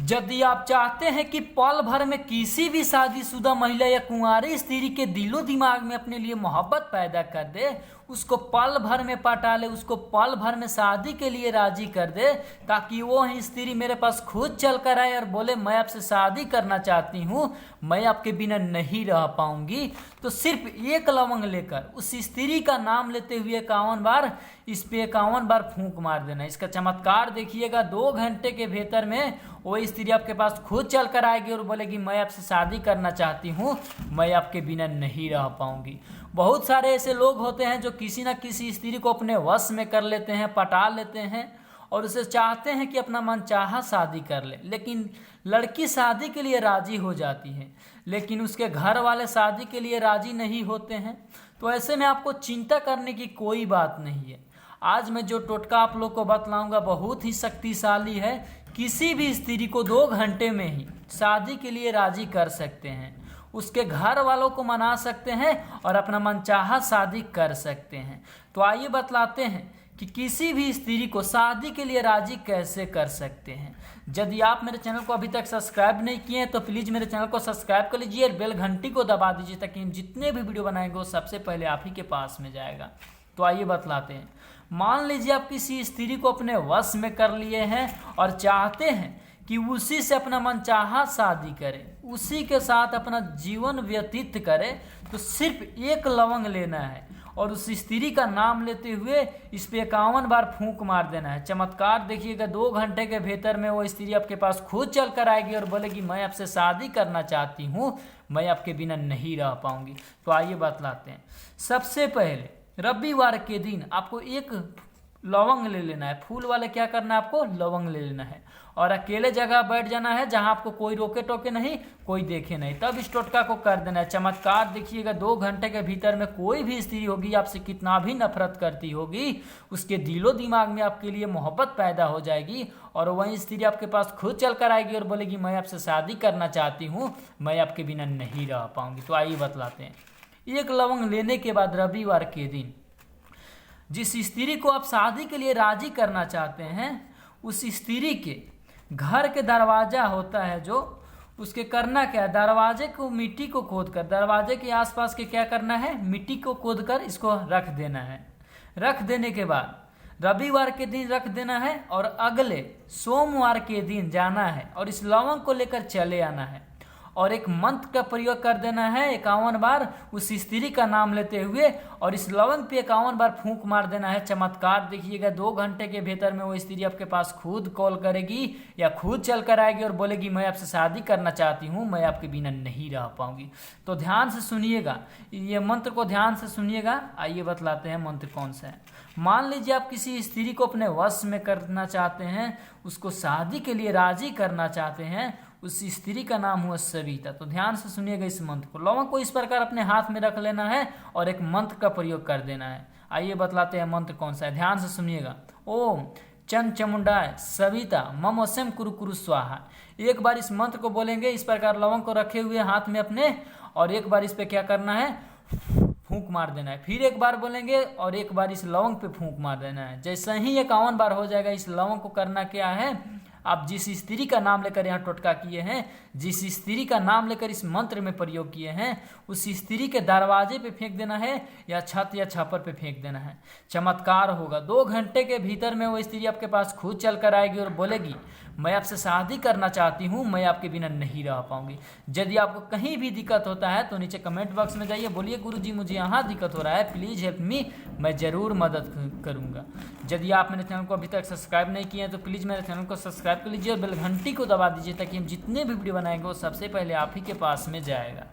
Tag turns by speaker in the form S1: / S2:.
S1: यदि आप चाहते हैं कि पल भर में किसी भी शादीशुदा महिला या कुंवारी स्त्री के दिलो दिमाग में अपने लिए मोहब्बत पैदा कर दे, उसको पल भर में पटा ले, उसको पल भर में शादी के लिए राजी कर दे, ताकि वो ही स्त्री मेरे पास खुद चल कर आए और बोले मैं आपसे शादी करना चाहती हूँ, मैं आपके बिना नहीं रह पाऊंगी, तो सिर्फ एक लवंग लेकर उस स्त्री का नाम लेते हुए 51 बार इस पे 51 बार फूंक मार देना। इसका चमत्कार देखिएगा, 2 घंटे के भीतर में वो स्त्री आपके पास खुद चल कर आएगी और बोलेगी मैं आपसे शादी करना चाहती हूँ, मैं आपके बिना नहीं रह पाऊंगी। बहुत सारे ऐसे लोग होते हैं जो किसी न किसी स्त्री को अपने वश में कर लेते हैं, पटा लेते हैं और उसे चाहते हैं कि अपना मनचाहा शादी कर ले, लेकिन लड़की शादी के लिए राजी हो जाती है लेकिन उसके घर वाले शादी के लिए राजी नहीं होते हैं। तो ऐसे में आपको चिंता करने की कोई बात नहीं है। आज मैं जो टोटका आप लोग को बतलाऊंगा बहुत ही शक्तिशाली है। किसी भी स्त्री को 2 घंटे में ही शादी के लिए राजी कर सकते हैं, उसके घर वालों को मना सकते हैं और अपना मनचाहा शादी कर सकते हैं। तो आइए बतलाते हैं कि किसी भी स्त्री को शादी के लिए राजी कैसे कर सकते हैं। यदि आप मेरे चैनल को अभी तक सब्सक्राइब नहीं किए हैं तो प्लीज़ मेरे चैनल को सब्सक्राइब कर लीजिए और बेल घंटी को दबा दीजिए, ताकि हम जितने भी वीडियो बनाएंगे वो सबसे पहले आप ही के पास में जाएगा। तो आइए बतलाते हैं। मान लीजिए आप किसी स्त्री को अपने वश में कर लिए हैं और चाहते हैं कि उसी से अपना मनचाहा शादी करें, उसी के साथ अपना जीवन व्यतीत करें, तो सिर्फ एक लवंग लेना है और उस स्त्री का नाम लेते हुए इस पे 51 बार फूंक मार देना है। चमत्कार देखिएगा, 2 घंटे के भीतर में वो स्त्री आपके पास खुद चल कर आएगी और बोलेगी मैं आपसे शादी करना चाहती हूँ, मैं आपके बिना नहीं रह पाऊंगी। तो आइए बतलाते हैं। सबसे पहले रविवार के दिन आपको एक लवंग ले लेना है। फूल वाले क्या करना है, आपको लवंग ले लेना है और अकेले जगह बैठ जाना है जहां आपको कोई रोके टोके नहीं, कोई देखे नहीं, तब इस टोटका को कर देना है। चमत्कार देखिएगा, 2 घंटे के भीतर में कोई भी स्त्री होगी आपसे कितना भी नफरत करती होगी, उसके दिलो दिमाग में आपके लिए मोहब्बत पैदा हो जाएगी और वही स्त्री आपके पास खुद चल कर आएगी और बोलेगी मैं आपसे शादी करना चाहती हूँ, मैं आपके बिना नहीं रह पाऊंगी। तो आइए बतलाते हैं। एक लवंग लेने के बाद रविवार के दिन जिस स्त्री को आप शादी के लिए राजी करना चाहते हैं, उस स्त्री के घर के दरवाजा होता है जो, उसके करना क्या है, दरवाजे को मिट्टी को खोद कर, दरवाजे के आसपास के क्या करना है, मिट्टी को खोद कर इसको रख देना है। रख देने के बाद रविवार के दिन रख देना है और अगले सोमवार के दिन जाना है और इस लवंग को लेकर चले आना है और एक मंत्र का प्रयोग कर देना है 51 बार उस स्त्री का नाम लेते हुए और इस लवंग पे 51 बार फूंक मार देना है। चमत्कार देखिएगा, 2 घंटे के भीतर में वो स्त्री आपके पास खुद कॉल करेगी या खुद चल कर आएगी और बोलेगी मैं आपसे शादी करना चाहती हूँ, मैं आपके बिना नहीं रह पाऊंगी। तो ध्यान से सुनिएगा, ये मंत्र को ध्यान से सुनिएगा। आइए बतलाते हैं मंत्र कौन सा है। मान लीजिए आप किसी स्त्री को अपने वश में करना चाहते हैं, उसको शादी के लिए राजी करना चाहते हैं, उस स्त्री का नाम हुआ सविता। तो ध्यान से सुनिएगा इस मंत्र को। लवंग को इस प्रकार अपने हाथ में रख लेना है और एक मंत्र का प्रयोग कर देना है। आइए बतलाते हैं मंत्र कौन सा है, ध्यान से सुनिएगा। ओम चंड चमुंडाय सविता मम वशम कुरु कुरु स्वाहा। एक बार इस मंत्र को बोलेंगे, इस प्रकार लवंग को रखे हुए हाथ में अपने, और एक बार इस पे क्या करना है, फूंक मार देना है। फिर एक बार बोलेंगे और एक बार इस लवंग पे फूंक मार देना है। जैसे ही 51 बार हो जाएगा, इस लवंग को करना क्या है, आप जिस स्त्री का नाम लेकर यहाँ टोटका किए हैं, जिस स्त्री का नाम लेकर इस मंत्र में प्रयोग किए हैं, उस स्त्री के दरवाजे पे फेंक देना है या छत या छप्पर पे फेंक देना है। चमत्कार होगा, 2 घंटे के भीतर में वो स्त्री आपके पास खुद चल कर आएगी और बोलेगी मैं आपसे शादी करना चाहती हूँ, मैं आपके बिना नहीं रह पाऊंगी। यदि आपको कहीं भी दिक्कत होता है तो नीचे कमेंट बॉक्स में जाइए, बोलिए गुरुजी मुझे यहाँ दिक्कत हो रहा है, प्लीज़ हेल्प मी, मैं ज़रूर मदद करूँगा। यदि आप मेरे चैनल को अभी तक सब्सक्राइब नहीं किए हैं तो प्लीज़ मेरे चैनल को सब्सक्राइब कर लीजिए और बेल घंटी को दबा दीजिए, ताकि हम जितने भी वीडियो बनाएंगे वो सबसे पहले आप ही के पास में जाएगा।